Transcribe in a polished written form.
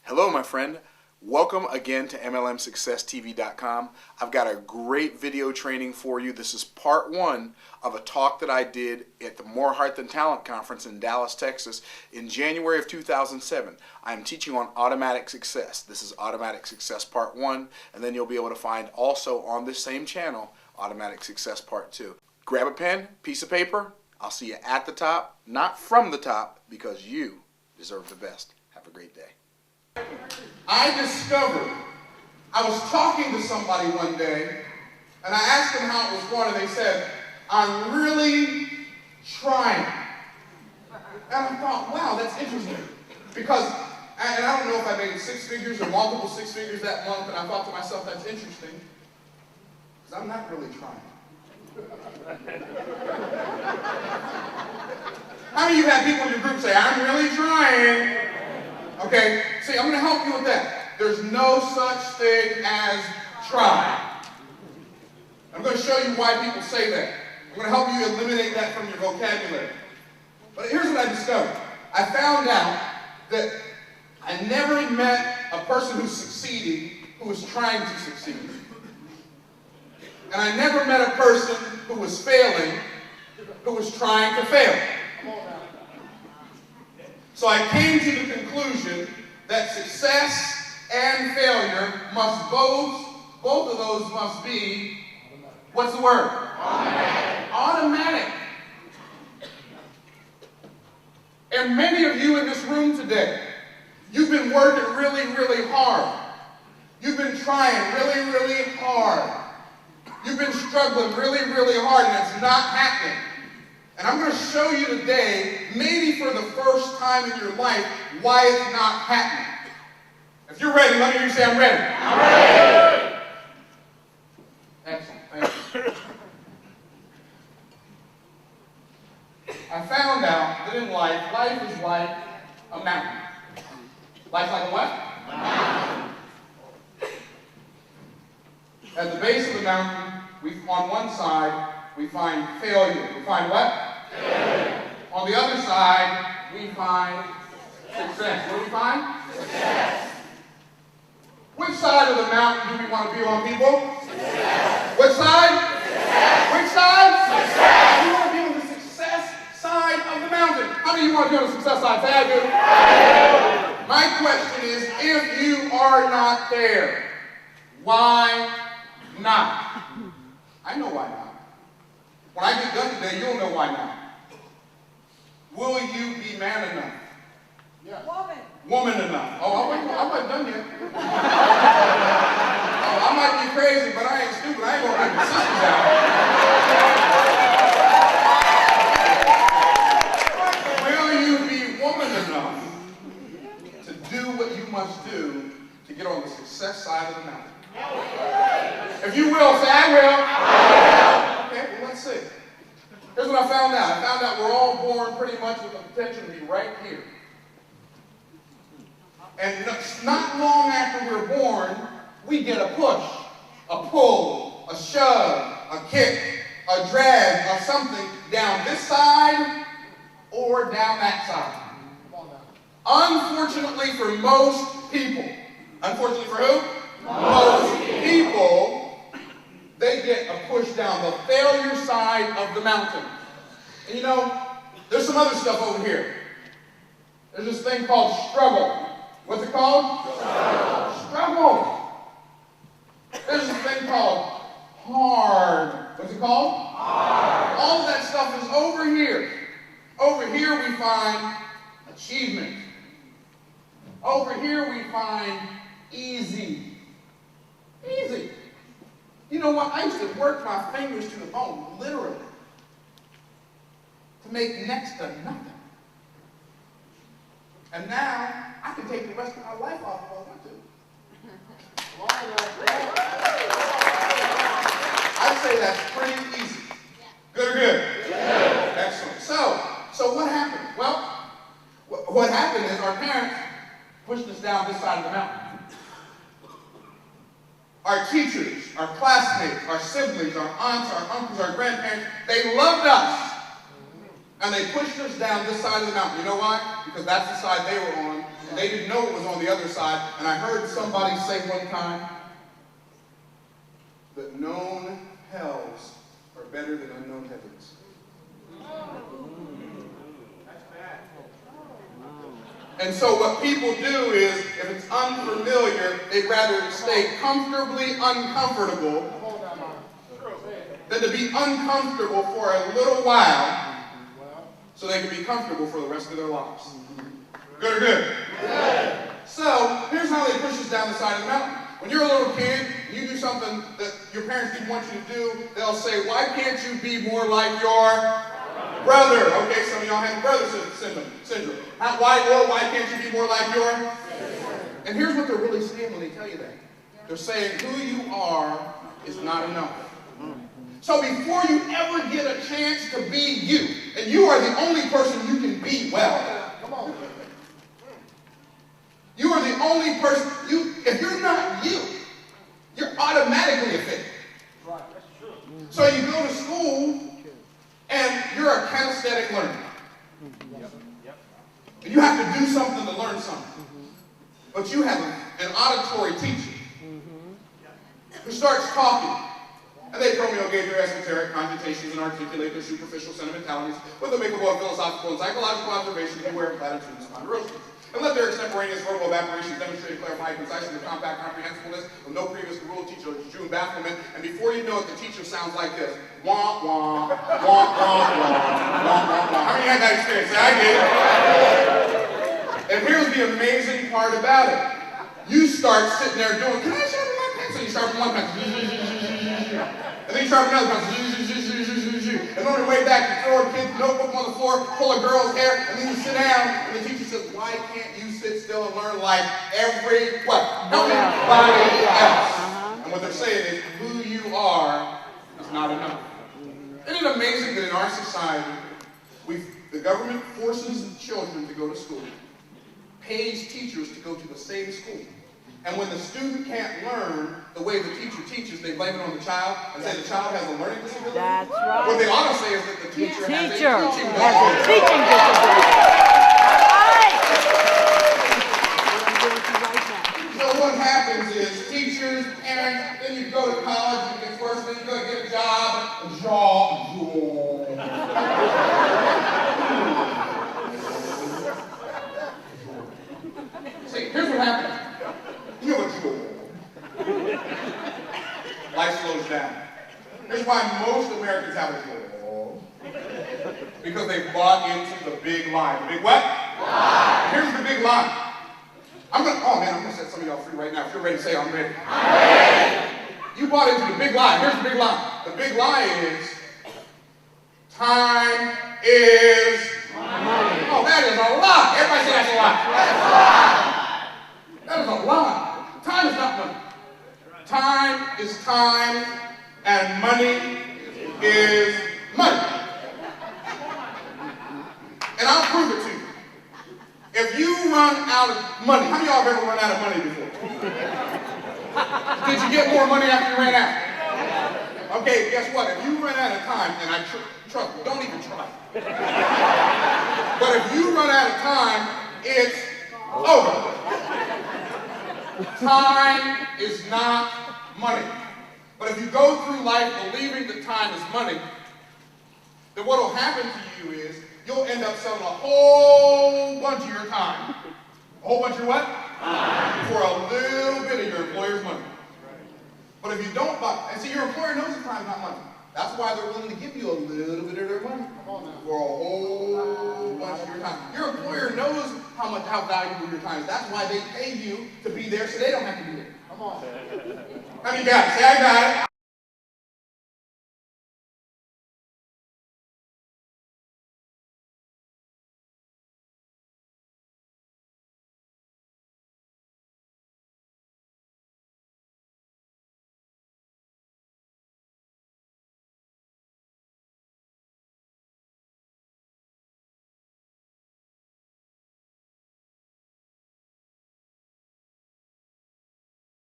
Hello, my friend. Welcome again to MLMSuccessTV.com. I've got a great video training for you. This is part one of a talk that I did at the More Heart Than Talent Conference in Dallas, Texas in January of 2007. I'm teaching on automatic success. This is automatic success part one, and then you'll be able to find also on this same channel automatic success part two. Grab a pen, piece of paper. I'll see you at the top, not from the top, because you deserve the best. Have a great day. I discovered, I was talking to somebody one day, and I asked them how it was going, and they said, I'm really trying. And I thought, wow, that's interesting. Because, and I don't know if I made 6 figures or multiple 6 figures that month, and I thought to myself, that's interesting, because I'm not really trying. How many of you have people in your group say, I'm really trying? Okay, see, I'm going to help you with that. There's no such thing as try. I'm going to show you why people say that. I'm going to help you eliminate that from your vocabulary. But here's what I discovered. I found out that I never met a person who's succeeding who was trying to succeed. And I never met a person who was failing who was trying to fail. So I came to the conclusion that success and failure must both of those must be, what's the word? Automatic. Automatic. And many of you in this room today, you've been working really, really hard. You've been trying really, really hard. You've been struggling really, really hard, and it's not happening. And I'm going to show you today, maybe for the first time in your life, why it's not happening. If you're ready, let me hear you say, I'm ready. I'm ready. Excellent. Thank you. I found out that in life is like a mountain. Life's like a what? Mountain. At the base of the mountain, on one side, we find failure. We find what? Failure. On the other side, we find success. What do we find? Success. Which side of the mountain do we want to be on, people? Success. Which side? Success. Which side? Success. We want to be on the success side of the mountain. How many of you want to be on the success side? Say I do. Yeah. My question is, if you are not there, why not? I know why not. When I get done today, you'll know why not. Will you be man enough? Yeah. Woman enough. Oh, I'm not done yet. Oh, I might be crazy, but I ain't stupid. I ain't going to get the sisters out. Will you be woman enough to do what you must do to get on the success side of the mountain? If you will, say, I will. Okay, well, let's see. Here's what I found out. I found out we're all born pretty much with the potential to be right here. And not long after we're born, we get a push, a pull, a shove, a kick, a drag, or something down this side or down that side. Unfortunately for most people, unfortunately for who? Most people, they get a push down the failure side of the mountain. And you know, there's some other stuff over here. There's this thing called struggle. What's it called? Struggle. There's this thing called hard. What's it called? Hard. All of that stuff is over here. Over here we find achievement. Over here we find easy. Easy. You know what? I used to work my fingers to the bone, literally, to make next to nothing. And now, I can take the rest of my life off if I want to. I'd say that's pretty easy. Good or good? Good. Excellent. So what happened? Well, what happened is our parents pushed us down this side of the mountain. Our teachers, our classmates, our siblings, our aunts, our uncles, our grandparents, they loved us. And they pushed us down this side of the mountain. You know why? Because that's the side they were on, and they didn't know what was on the other side. And I heard somebody say one time that known hells are better than unknown heavens. And so what people do is, if it's unfamiliar, they'd rather stay comfortably uncomfortable than to be uncomfortable for a little while so they can be comfortable for the rest of their lives. Good or good? Good. So, here's how they push us down the side of the mountain. When you're a little kid, you do something that your parents didn't want you to do, they'll say, why can't you be more like your brother? Okay, some of y'all have brother syndrome. Why can't you be more like your? And here's what they're really saying when they tell you that. They're saying who you are is not enough. So before you ever get a chance to be you, and you are the only person you can be well. Come on. You are the only person, if you're not you, you're automatically a fake. Right, that's true. So you go to school, and you're a kinesthetic learner. And you have to do something to learn something. But you have an auditory teacher who starts talking. And they promulgate their esoteric cogitations and articulate their superficial sentimentalities with a makeup of philosophical and psychological observation and beware of platitudes and ponderosity. And let their extemporaneous verbal evaporations demonstrate clarify concisely the compact comprehensiveness of no previous rule teacher of Jew bafflement. And before you know it, the teacher sounds like this. Wah, wah, wah, wah, wah, wah, wah. How many had that experience? I did. And here's the amazing part about it. You start sitting there doing, can I sharpen my pencil? You sharpen one pencil. And then you sharpen another pencil. And on your way back, you throw a kid's notebook on the floor, pull a girl's hair, and then you sit down, and the teacher says, why can't you sit still and learn like everybody else? And what they're saying is, who you are is not enough. Isn't it amazing that in our society, the government forces children to go to school, pays teachers to go to the same school, and when the student can't learn the way the teacher teaches, they blame it on the child and say the child has a learning disability? That's right. What they ought to say is that the teacher has a teaching disability. So what happens is teachers, parents, then you go to college, it gets worse, then you go to get a job. See, here's what happens. You know what you life slows down. Here's why most Americans have a job. Because they bought into the big lie. The big what? Lie. Here's the big lie. I'm gonna set some of y'all free right now. If you're ready to say I'm ready. I'm ready. You bought into the big lie. Here's the big lie. The big lie is time is money. Oh, that is a lie. Everybody say that's a lie. That's a lie. That is a lie. Time is not money. Time is time, and money is money. And I'll prove it to you. If you run out of money, how many of y'all have ever run out of money before? Did you get more money after you ran out? Okay, guess what? If you run out of time, and I trust me, don't even try. But if you run out of time, it's over. Time is not money. But if you go through life believing that time is money, then what will happen to you is you'll end up selling a whole bunch of your time. A whole bunch of what? Time. For a little bit of your employer's money. But if you don't buy, and see, your employer knows that time is not money. That's why they're willing to give you a little bit of their money for a whole bunch of your time. Your employer knows how valuable your time is. That's why they pay you to be there so they don't have to be there. Come on. How many got it? Say, I got it.